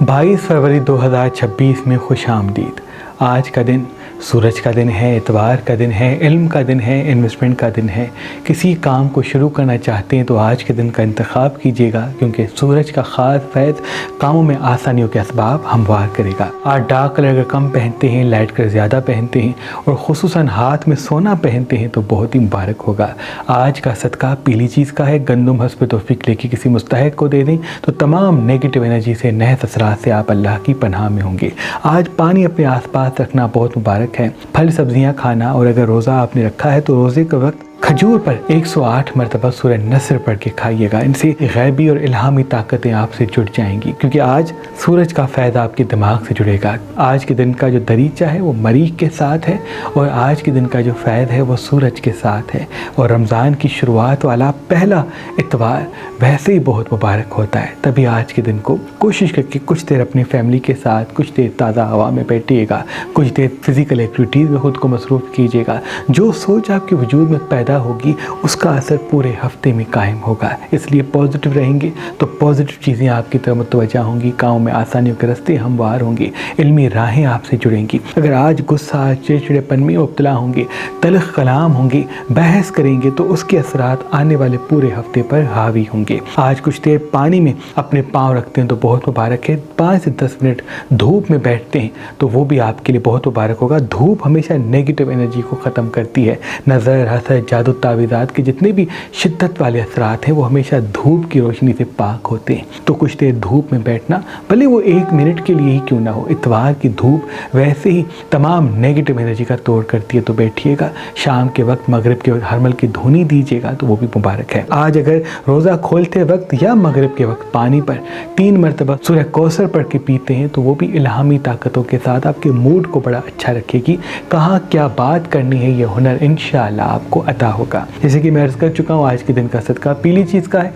22 फरवरी 2026 में खुश आमदीद। आज का दिन सूरज का दिन है, इतवार का दिन है, इल्म का दिन है, इन्वेस्टमेंट का दिन है। किसी काम को शुरू करना चाहते हैं तो आज के दिन का इंतखाब कीजिएगा, क्योंकि सूरज का ख़ास फैज़ कामों में आसानियों के असबाब हमवार करेगा। आज डार्क कलर अगर कम पहनते हैं, लाइट कलर ज़्यादा पहनते हैं और ख़ुसूसन हाथ में सोना पहनते हैं तो बहुत ही मुबारक होगा। आज का सदका पीली चीज़ का है। गंदम हस्ब तौफीक लेके किसी मुस्तहिक को दे दें तो तमाम नेगेटिव एनर्जी से, नहस असरात से आप अल्लाह की पनाह में होंगे। आज पानी अपने आसपास रखना बहुत मुबारक है। फल सब्जियां खाना, और अगर रोज़ा आपने रखा है तो रोज़े के वक्त खजूर पर 108 मरतबा सूरह नस्र पढ़ के खाइएगा। इनसे गैबी और इल्हामी ताकतें आपसे जुड़ जाएंगी, क्योंकि आज सूरज का फ़ायदा आपके दिमाग से जुड़ेगा। आज के दिन का जो दरीचा है वो मरीख के साथ है, और आज के दिन का जो फ़ैद है वो सूरज के साथ है। और रमज़ान की शुरुआत वाला पहला इतवार वैसे ही बहुत मुबारक होता है। तभी आज के दिन को कोशिश करके कुछ देर अपनी फैमिली के साथ, कुछ देर ताज़ा हवा में बैठिएगा, कुछ देर फिज़िकल एक्टिविटीज़ में ख़ुद को मसरूफ़ कीजिएगा। जो सोच आपके वजूद में पैदा होगी उसका असर पूरे हफ्ते में कायम होगा। इसलिए पॉजिटिव रहेंगे तो पॉजिटिव चीज़ें आपकी तरफ मुतवज्जा होंगी, काम में आसानियों के रास्ते हमवार होंगे, इल्मी राहें आपसे जुड़ेंगी। अगर आज गुस्सा, चिड़चिड़ेपन में मुब्तला होंगे, तल्ख कलाम होंगे, बहस करेंगे तो उसके असरात आने वाले पूरे हफ्ते पर हावी होंगे। आज कुछ देर पानी में अपने पाँव रखते हैं तो बहुत मुबारक है। 5 से 10 मिनट धूप में बैठते हैं तो वो भी आपके लिए बहुत मुबारक होगा। धूप हमेशा नेगेटिव एनर्जी को ख़त्म करती है। नज़र, हसद, जादू, तावीज़ात के जितने भी शिद्दत वाले असरात हैं वो हमेशा धूप की रोशनी से पाक होते हैं। तो कुछ देर धूप में बैठना, भले वो 1 मिनट के लिए ही क्यों ना हो। इतवार की धूप वैसे ही तमाम नेगेटिव एनर्जी का तोड़ करती है, तो बैठिएगा। शाम के वक्त मगरिब के वक्त हरमल की धुनी दीजिएगा तो वो भी मुबारक है। आज अगर रोज़ा खोलते वक्त या मगरिब के वक्त पानी पर 3 मरतबा सूरह कौसर पढ़ के पीते हैं तो वो भी इल्हामी ताकतों के साथ आपके मूड को बड़ा अच्छा रखेगी। कहाँ क्या बात करनी है ये हुनर इंशाअल्लाह आपको अता होगा। जैसे कि मैं अर्ज़ कर चुका हूँ, आज के दिन का सदका पीली चीज़ का है,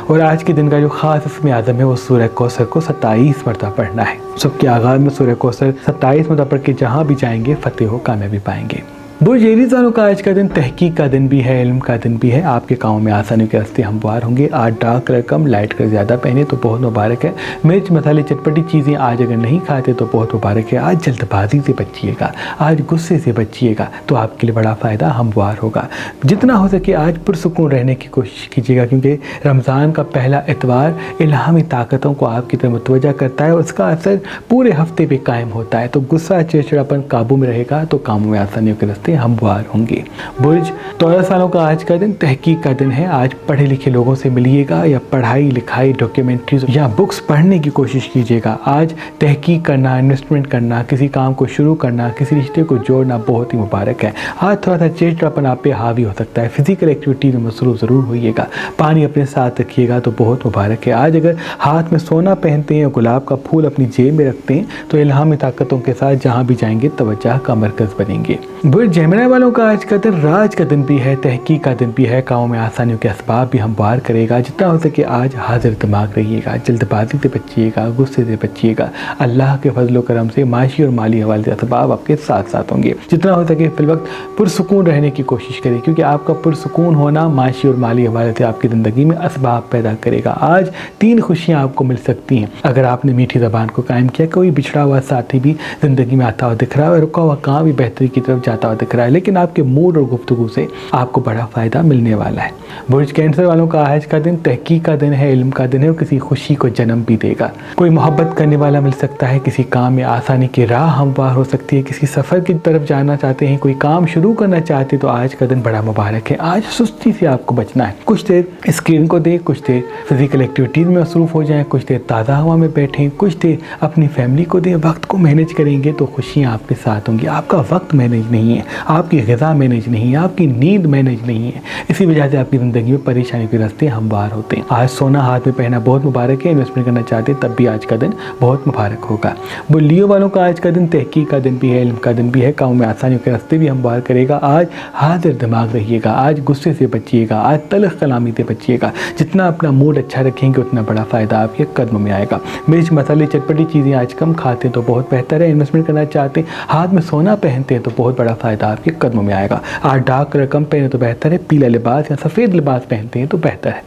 और आज के दिन का जो ख़ास इसमें आज़म है वो सूरह कौसर को 27 मरतबा पढ़ना है। सबके आगाज़ में सूरह कौसर 27 मरतबा पढ़ के जहाँ भी जाएंगे फ़तेह हो कामयाबी पाएंगे। बुर्ज एरीज़ वालों का आज का दिन तहकीक का दिन भी है, इल्म का दिन भी है। आपके कामों में आसानियों के रास्ते हमवार होंगे। आज डार्क कलर कम, लाइट कलर ज़्यादा पहने तो बहुत मुबारक है। मिर्च मसाले चटपटी चीज़ें आज अगर नहीं खाते तो बहुत मुबारक है। आज जल्दबाजी से बचिएगा, आज गुस्से से बचिएगा तो आपके लिए बड़ा फ़ायदा हमवार होगा। जितना हो सके आज पुरसुकून रहने की कोशिश कीजिएगा, क्योंकि रमज़ान का पहला इतवार इल्हामी ताकतों को आपकी तरफ मुतवज्जा करता है और उसका असर पूरे हफ्ते पे कायम होता है। तो गुस्सा, चिड़चिड़ापन काबू में रहेगा तो कामों में आसानियों के रास्ते हमवार होंगे। बुर्ज तौरस वालों का आज का दिन तहकीक का दिन है। आज पढ़े लिखे लोगों से मिलिएगा या पढ़ाई लिखाई, डॉक्यूमेंट्रीज या बुक्स पढ़ने की कोशिश कीजिएगा। आज तहकीक करना, इन्वेस्टमेंट करना, किसी काम को शुरू करना, किसी रिश्ते को जोड़ना बहुत ही मुबारक है। आज थोड़ा सा चिड़चिड़ापन आप पे हावी हो सकता है। फिजिकल एक्टिविटी में मसरूफ़ ज़रूर होइएगा। पानी अपने साथ रखिएगा तो बहुत मुबारक है। आज अगर हाथ में सोना पहनते हैं या गुलाब का फूल अपनी जेब में रखते हैं तो इल्हामी ताकतों के साथ जहाँ भी जाएंगे तवज्जो का मरकज़ बनेंगे। बुर्ज जेमिनी वालों का आज का दिन राज का दिन भी है, तहकीक का दिन भी है। कामों में आसानियों के असबाब भी हमवार करेगा। जितना हो सके आज हाजिर दिमाग रहिएगा, जल्दबाजी से बचिएगा, गुस्से से बचिएगा। अल्लाह के फजल करम से माशी और माली हवाले से असबाब आपके साथ साथ होंगे। जितना हो सके फिल वक्त पुरसुकून रहने की कोशिश करें, क्योंकि आपका पुरसुकून होना माशी और माली हवाले से आपकी ज़िंदगी में असबाब पैदा करेगा। आज 3 खुशियाँ आपको मिल सकती हैं अगर आपने मीठी ज़बान को कायम किया। कोई बिछड़ा हुआ साथी भी ज़िंदगी में आता हुआ दिख रहा है और रुका हुआ काम भी बेहतरी की तरफ जाता हुआ दिख रहा है, लेकिन आपके मूड और गुफ्तगू से आपको बड़ा फ़ायदा मिलने वाला है। बुर्ज कैंसर वालों का आज का दिन तहकीक का दिन है, इल्म का दिन है और किसी खुशी को जन्म भी देगा। कोई मोहब्बत करने वाला मिल सकता है, किसी काम में आसानी की राह हमवार हो सकती है, किसी सफ़र की तरफ जाना चाहते हैं, कोई काम शुरू करना चाहते हैं तो आज का दिन बड़ा मुबारक है। आज सुस्ती से आपको बचना है। कुछ देर स्क्रीन को दें, कुछ देर फिजिकल एक्टिविटीज़ में मसरूफ़ हो जाएं, कुछ देर ताज़ा हवा में बैठें, कुछ देर अपनी फैमिली को दें। वक्त को मैनेज करेंगे तो खुशियाँ आपके साथ होंगी। आपका वक्त मैनेज नहीं है, आपकी ग़िज़ा मैनेज नहीं है, आपकी नींद मैनेज नहीं है। इसी वजह से आपकी ज़िंदगी में परेशानी के रास्ते हमवार होते हैं। आज सोना हाथ में पहना बहुत मुबारक है। इन्वेस्टमेंट करना चाहते हैं तब भी आज का दिन बहुत मुबारक होगा। लियो वालों का आज का दिन तहकीक का दिन भी है, इल्म का दिन भी है। कामों में आसानियों के रास्ते भी हमवार करेगा। आज हाजिर दिमाग रहिएगा, आज गुस्से से बचिएगा, आज तल्ख कलामी से बचिएगा। जितना अपना मूड अच्छा रखेंगे उतना बड़ा फ़ायदा आपके कदम में आएगा। मिर्च मसाले चटपटी चीज़ें आज कम खाते हैं तो बहुत बेहतर है। इन्वेस्टमेंट करना चाहते हैं, हाथ में सोना पहनते हैं तो बहुत बड़ा फ़ायदा आपके कदमों में आएगा। आज डार्क कलर कम पहने तो बेहतर है। पीला लिबास या सफ़ेद लिबास पहनते हैं तो बेहतर है।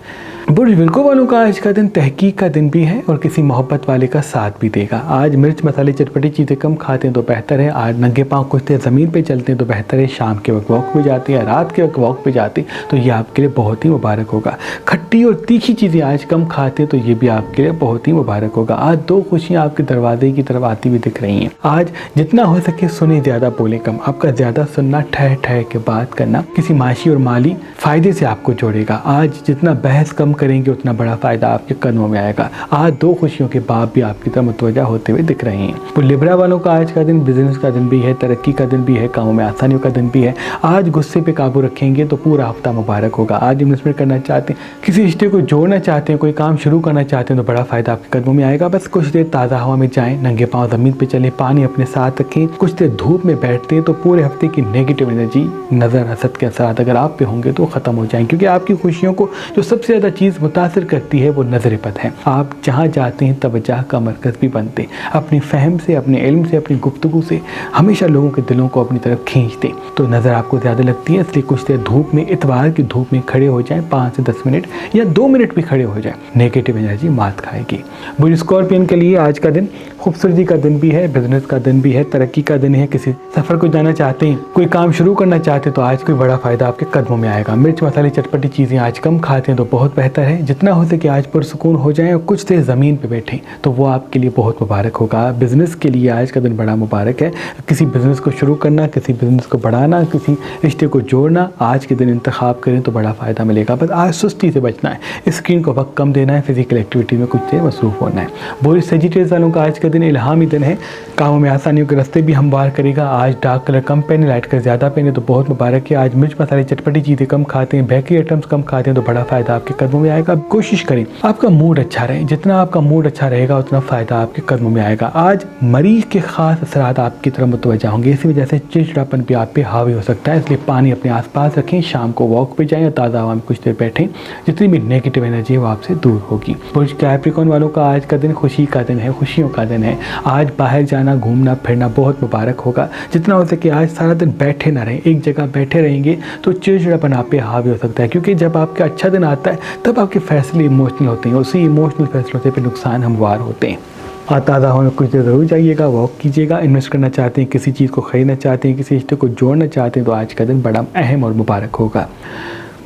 برج ورگو والوں کا آج کا دن تحقیق کا دن بھی ہے اور کسی محبت والے کا ساتھ بھی دے گا۔ آج مرچ مسالے چٹپٹی چیزیں کم کھاتے ہیں تو بہتر ہے۔ آج ننگے پاؤں کچھ دیر زمین پہ چلتے ہیں تو بہتر ہے۔ شام کے وقت واک پہ جاتے ہیں، رات کے وقت واک پہ جاتے ہیں تو یہ آپ کے لیے بہت ہی مبارک ہوگا۔ کھٹی اور تیکھی چیزیں آج کم کھاتے ہیں تو یہ بھی آپ کے لیے بہت ہی مبارک ہوگا۔ آج 2 خوشیاں آپ کے دروازے کی طرف آتی ہوئی دکھ رہی ہیں۔ آج جتنا ہو سکے سنیں زیادہ بولیں کم۔ آپ کا زیادہ سننا ٹھہر ٹھہر کے بات کرنا کسی معاشی اور مالی فائدے سے آپ کو جوڑے گا۔ آج جتنا بحث کم کریں گے اتنا بڑا فائدہ آپ کے قدموں میں آئے گا۔ آج 2 خوشیوں کے باپ بھی آپ کی طرف متوجہ ہوتے ہوئے دکھ رہے ہیں۔ تو لیبرا والوں کا آج کا دن بزنس کا دن بھی ہے، ترقی کا دن بھی ہے، کاموں میں آسانیوں کا دن بھی ہے۔ آج غصے پہ قابو رکھیں گے تو پورا ہفتہ مبارک ہوگا۔ آج انویسٹمنٹ کرنا چاہتے ہیں، کسی رشتے کو جوڑنا چاہتے ہیں، کوئی کام شروع کرنا چاہتے ہیں تو بڑا فائدہ آپ کے قدموں میں آئے گا۔ بس کچھ دیر تازہ ہوا میں جائیں، ننگے پاؤں زمین پہ چلیں، پانی اپنے ساتھ رکھیں، کچھ دیر دھوپ میں بیٹھتے ہیں تو پورے ہفتے کی نیگیٹو انرجی، نظر حسد کے اثرات اگر آپ پہ ہوں گے تو ختم ہو جائیں، کیونکہ آپ کی خوشیوں کو جو سب سے زیادہ چیز متاثر کرتی ہے وہ نظر بد ہے۔ آپ جہاں جاتے ہیں توجہ کا مرکز بھی بنتے ہیں۔ اپنی فہم سے، اپنے علم سے، اپنی گفتگو سے ہمیشہ لوگوں کے دلوں کو اپنی طرف کھینچتے تو نظر آپ کو زیادہ لگتی ہے۔ اس لیے کچھ دیر دھوپ میں، اتوار کی دھوپ میں کھڑے ہو جائیں، 5 سے 10 منٹ یا 2 منٹ بھی کھڑے ہو جائیں، نیگیٹو انرجی مات کھائے گی۔ برج اسکارپین کے لیے آج کا دن خوبصورتی کا دن بھی ہے، بزنس کا دن بھی ہے، ترقی کا دن ہے۔ کسی سفر کو جانا چاہتے ہیں، کوئی کام شروع کرنا چاہتے ہیں تو آج کوئی بڑا فائدہ آپ کے قدموں میں آئے گا۔ مرچ مسالے چٹپٹی چیزیں آج کم کھاتے ہیں تو بہت بہتر ہے۔ جتنا ہو سکے آج پرسکون ہو جائیں اور کچھ دیر زمین پہ بیٹھیں تو وہ آپ کے لیے بہت مبارک ہوگا۔ بزنس کے لیے آج کا دن بڑا مبارک ہے۔ کسی بزنس کو شروع کرنا، کسی بزنس کو بڑھانا، کسی رشتے کو جوڑنا، آج کے دن انتخاب کریں تو بڑا فائدہ ملے گا۔ بس آج سستی سے بچنا ہے، اسکرین کو وقت کم دینا ہے، فزیکل ایکٹیویٹی میں کچھ دیر مصروف ہونا ہے۔ برج سیجیٹیس والوں کا آج کا دن الہامی دن ہے، کاموں میں آسانیوں کے راستے بھی ہموار کرے گا۔ آج ڈارک کلر کم پہنے، لائٹ کلر زیادہ پہنے تو بہت مبارک ہے۔ آج مرچ مسالے چٹپٹی چیزیں کم کھاتے ہیں، بیکری آئٹمس کم کھاتے ہیں تو بڑا فائدہ آپ کے قدموں میں آئے گا۔ کوشش کریں آپ کا موڈ اچھا رہے، جتنا آپ کا موڈ اچھا رہے گا اتنا فائدہ آپ کے قدموں میں آئے گا۔ آج مریض کے خاص اثرات آپ کی طرف متوجہ ہوں گے، اسی وجہ سے چڑچڑاپن بھی آپ پہ حاوی ہو سکتا ہے۔ اس لیے پانی اپنے آس پاس رکھیں، شام کو واک پہ جائیں، تازہ ہوا میں کچھ دیر بیٹھیں، جتنی بھی نیگیٹو انرجی ہے وہ آپ سے دور ہوگی۔ برج کیپریکن والوں کا آج کا دن خوشی کا دن ہے، خوشیوں کا دن ہے۔ آج باہر جانا، گھومنا پھرنا بہت مبارک ہوگا۔ جتنا ہو سکے آج سارا دن بیٹھے نہ رہیں، ایک جگہ بیٹھے رہیں گے تو چڑچڑاپن آپ پہ حاوی ہو سکتا ہے، کیونکہ جب آپ کا اچھا دن آتا ہے تب آپ کے فیصلے ایموشنل ہوتے ہیں، اسی ایموشنل فیصلوں سے پھر نقصان ہموار ہوتے ہیں۔ تازہ ہونے کچھ دیر ضرور جائیے گا، واک کیجیے گا۔ انویسٹ کرنا چاہتے ہیں، کسی چیز کو خریدنا چاہتے ہیں، کسی رشتے کو جوڑنا چاہتے ہیں تو آج کا دن بڑا اہم اور مبارک ہوگا۔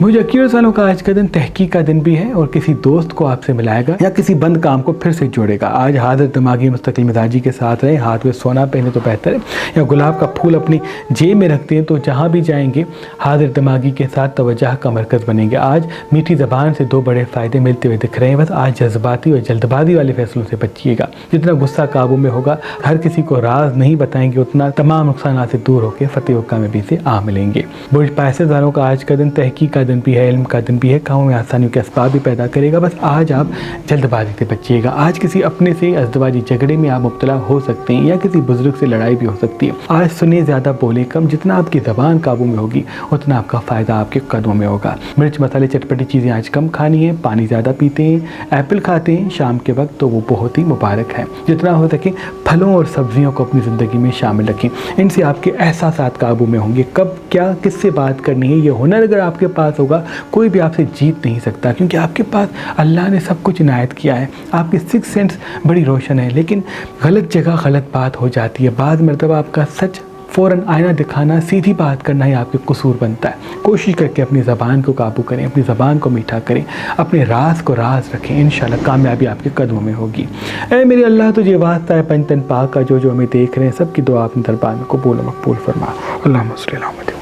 مجھے ایکویرس والوں کا آج کا دن تحقیق کا دن بھی ہے اور کسی دوست کو آپ سے ملائے گا یا کسی بند کام کو پھر سے جوڑے گا۔ آج حاضر دماغی مستقل مزاجی کے ساتھ رہیں، ہاتھ میں سونا پہنے تو بہتر ہے، یا گلاب کا پھول اپنی جیب میں رکھتے ہیں تو جہاں بھی جائیں گے حاضر دماغی کے ساتھ توجہ کا مرکز بنیں گے۔ آج میٹھی زبان سے 2 بڑے فائدے ملتے ہوئے دکھ رہے ہیں۔ بس آج جذباتی اور جلد بازی والے فیصلوں سے بچیے گا۔ جتنا غصہ قابو میں ہوگا، ہر کسی کو راز نہیں بتائیں گے، اتنا تمام نقصانات سے دور ہو کے فتح و کامیابی سے ملیں گے۔ برج پائسیس والوں کا آج کا دن تحقیق کا دن بھی ہے، علم کا دن بھی ہے، کاموں میں آسانیوں کے اسباب بھی پیدا کرے گا۔ بس آج آپ جلد بازی سے بچیے گا۔ آج کسی اپنے سے ازدواجی جھگڑے میں آپ مبتلا ہو سکتے ہیں یا کسی بزرگ سے لڑائی بھی ہو سکتی ہے۔ آج سنیں زیادہ بولیں کم، جتنا آپ کی زبان قابو میں ہوگی اتنا آپ کا فائدہ آپ کے قدموں میں ہوگا۔ مرچ مسالے چٹپٹی چیزیں آج کم کھانی ہے، پانی زیادہ پیتے ہیں، ایپل کھاتے ہیں شام کے وقت تو وہ بہت ہی مبارک ہے۔ جتنا ہو سکے پھلوں اور سبزیوں کو اپنی زندگی میں شامل رکھیں، ان سے آپ کے احساسات قابو میں ہوں گے۔ کب کیا کس سے بات کرنی ہے، یہ ہنر اگر آپ کے پاس ہوگا کوئی بھی آپ سے جیت نہیں سکتا، کیونکہ آپ کے پاس اللہ نے سب کچھ عنایت کیا ہے۔ آپ کی 6 سینس بڑی روشن ہے، لیکن غلط جگہ غلط بات ہو جاتی ہے۔ بعض مرتبہ آپ کا سچ فوراً آئینہ دکھانا، سیدھی بات کرنا ہی آپ کے قصور بنتا ہے۔ کوشش کر کے اپنی زبان کو قابو کریں، اپنی زبان کو میٹھا کریں، اپنے راز کو راز رکھیں، انشاءاللہ کامیابی آپ کے قدموں میں ہوگی۔ اے میرے اللہ تجھے واسطہ ہے پنجتن پاک کا، جو ہمیں دیکھ رہے ہیں سب کی دعا اپنے دربار میں قبول و مقبول فرما۔ اللہم صلی علی محمد۔